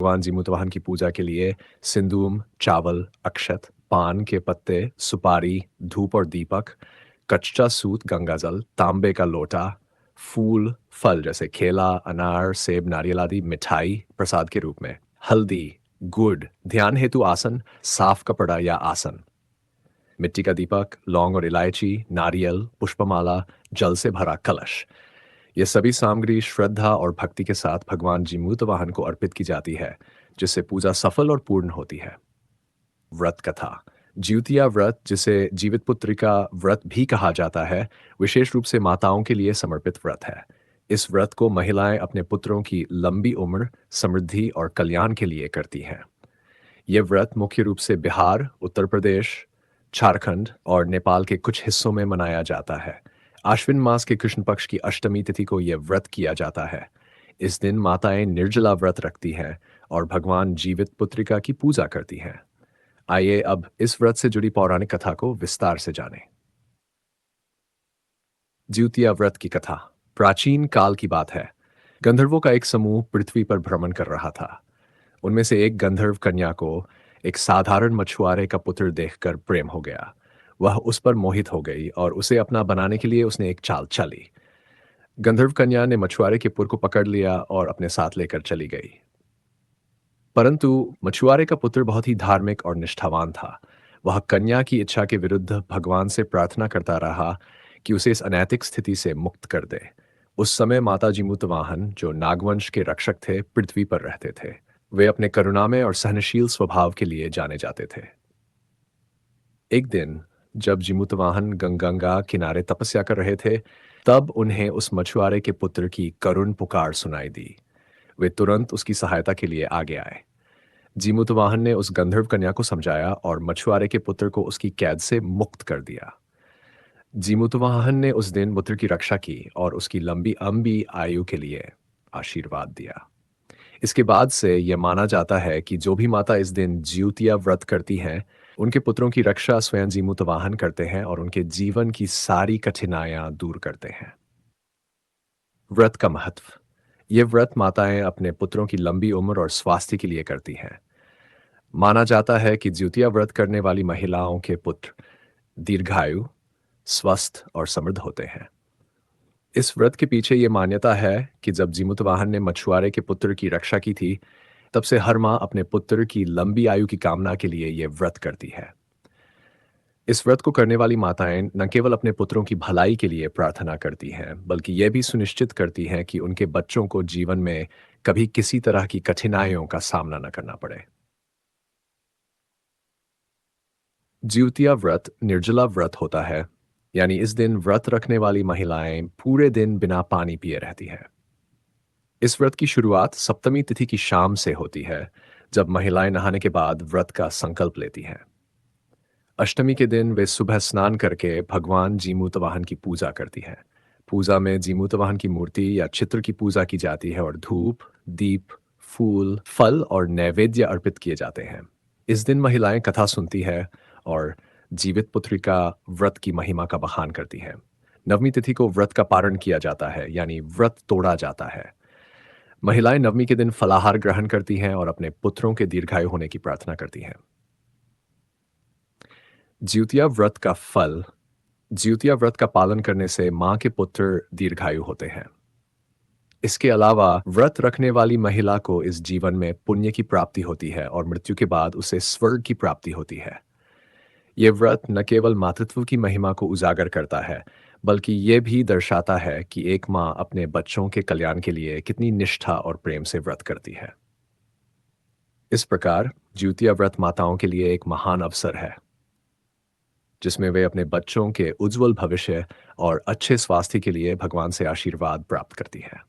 भगवान जीमूतवाहन की पूजा के लिए सिंदूर, चावल, अक्षत, पान के पत्ते, सुपारी, धूप और दीपक, कच्चा सूत, गंगाजल, तांबे का लोटा, फूल, फल जैसे केला, अनार, सेब, नारियल आदि, मिठाई प्रसाद के रूप में, हल्दी, गुड़, ध्यान हेतु आसन, साफ कपड़ा या आसन, मिट्टी का दीपक, लौंग और इलायची, नारियल, पुष्पमाला, जल से भरा कलश। ये सभी सामग्री श्रद्धा और भक्ति के साथ भगवान जीमूतवाहन को अर्पित की जाती है, जिससे पूजा सफल और पूर्ण होती है। व्रत कथा। ज्यूतिया व्रत, जिसे जीवित पुत्री का व्रत भी कहा जाता है, विशेष रूप से माताओं के लिए समर्पित व्रत है। इस व्रत को महिलाएं अपने पुत्रों की लंबी उम्र, समृद्धि और कल्याण के लिए करती हैं। यह व्रत मुख्य रूप से बिहार, उत्तर प्रदेश, झारखंड और नेपाल के कुछ हिस्सों में मनाया जाता है। आश्विन मास के कृष्ण पक्ष की अष्टमी तिथि को यह व्रत किया जाता है। इस दिन माताएं निर्जला व्रत रखती हैं और भगवान जीवित पुत्रिका की पूजा करती हैं। आइए अब इस व्रत से जुड़ी पौराणिक कथा को विस्तार से जानें। ज्यूतिया व्रत की कथा प्राचीन काल की बात है। गंधर्वों का एक समूह पृथ्वी पर भ्रमण कर रहा था। उनमें से एक गंधर्व कन्या को एक साधारण मछुआरे का पुत्र देखकर प्रेम हो गया। वह उस पर मोहित हो गई और उसे अपना बनाने के लिए उसने एक चाल चली। गंधर्व कन्या ने मछुआरे के पुर को पकड़ लिया और अपने साथ लेकर चली गई। परंतु मछुआरे का पुत्र बहुत ही धार्मिक और निष्ठावान था। वह कन्या की इच्छा के विरुद्ध भगवान से प्रार्थना करता रहा कि उसे इस अनैतिक स्थिति से मुक्त कर दे। उस समय माता जीमूतवाहन, जो नागवंश के रक्षक थे, पृथ्वी पर रहते थे। वे अपने करुणामय और सहनशील स्वभाव के लिए जाने जाते थे। एक दिन जब जीमूतवाहन गंगा किनारे तपस्या कर रहे थे, तब उन्हें उस मछुआरे के पुत्र की करुण पुकार सुनाई दी। वे तुरंत उसकी सहायता के लिए आगे आए। जीमूतवाहन ने उस गंधर्व कन्या को समझाया और मछुआरे के पुत्र को उसकी कैद से मुक्त कर दिया। जीमूतवाहन ने उस दिन पुत्र की रक्षा की और उसकी लंबी आयु के लिए आशीर्वाद दिया। इसके बाद से यह माना जाता है कि जो भी माता इस दिन ज्यूतिया व्रत करती हैं, उनके पुत्रों की रक्षा स्वयं जीमूतवाहन करते हैं और उनके जीवन की सारी कठिनाइयां दूर करते हैं। व्रत का महत्व। यह व्रत माताएं अपने पुत्रों की लंबी उम्र और स्वास्थ्य के लिए करती हैं। माना जाता है कि ज्यूतिया व्रत करने वाली महिलाओं के पुत्र दीर्घायु, स्वस्थ और समृद्ध होते हैं। इस व्रत के पीछे ये मान्यता है कि जब जीमूतवाहन ने मछुआरे के पुत्र की रक्षा की थी, तब से हर माँ अपने पुत्र की लंबी आयु की कामना के लिए यह व्रत करती है। इस व्रत को करने वाली माताएं न केवल अपने पुत्रों की भलाई के लिए प्रार्थना करती हैं, बल्कि यह भी सुनिश्चित करती हैं कि उनके बच्चों को जीवन में कभी किसी तरह की कठिनाइयों का सामना न करना पड़े। ज्यूतिया व्रत निर्जला व्रत होता है, यानी इस दिन व्रत रखने वाली महिलाएं पूरे दिन बिना पानी पिए रहती हैं। इस व्रत की शुरुआत सप्तमी तिथि की शाम से होती है, जब महिलाएं नहाने के बाद व्रत का संकल्प लेती हैं। अष्टमी के दिन वे सुबह स्नान करके भगवान जीमूतवाहन की पूजा करती हैं। पूजा में जीमूतवाहन की मूर्ति या चित्र की पूजा की जाती है और धूप, दीप, फूल, फल और नैवेद्य अर्पित किए जाते हैं। इस दिन महिलाएं कथा सुनती है और जीवित पुत्री का व्रत की महिमा का बखान करती हैं। नवमी तिथि को व्रत का पारण किया जाता है, यानी व्रत तोड़ा जाता है। महिलाएं नवमी के दिन फलाहार ग्रहण करती हैं और अपने पुत्रों के दीर्घायु होने की प्रार्थना करती हैं। ज्यूतिया व्रत का फल। ज्यूतिया व्रत का पालन करने से मां के पुत्र दीर्घायु होते हैं। इसके अलावा व्रत रखने वाली महिला को इस जीवन में पुण्य की प्राप्ति होती है और मृत्यु के बाद उसे स्वर्ग की प्राप्ति होती है। यह व्रत न केवल मातृत्व की महिमा को उजागर करता है, बल्कि यह भी दर्शाता है कि एक माँ अपने बच्चों के कल्याण के लिए कितनी निष्ठा और प्रेम से व्रत करती है। इस प्रकार ज्यूतिया व्रत माताओं के लिए एक महान अवसर है, जिसमें वे अपने बच्चों के उज्जवल भविष्य और अच्छे स्वास्थ्य के लिए भगवान से आशीर्वाद प्राप्त करती हैं।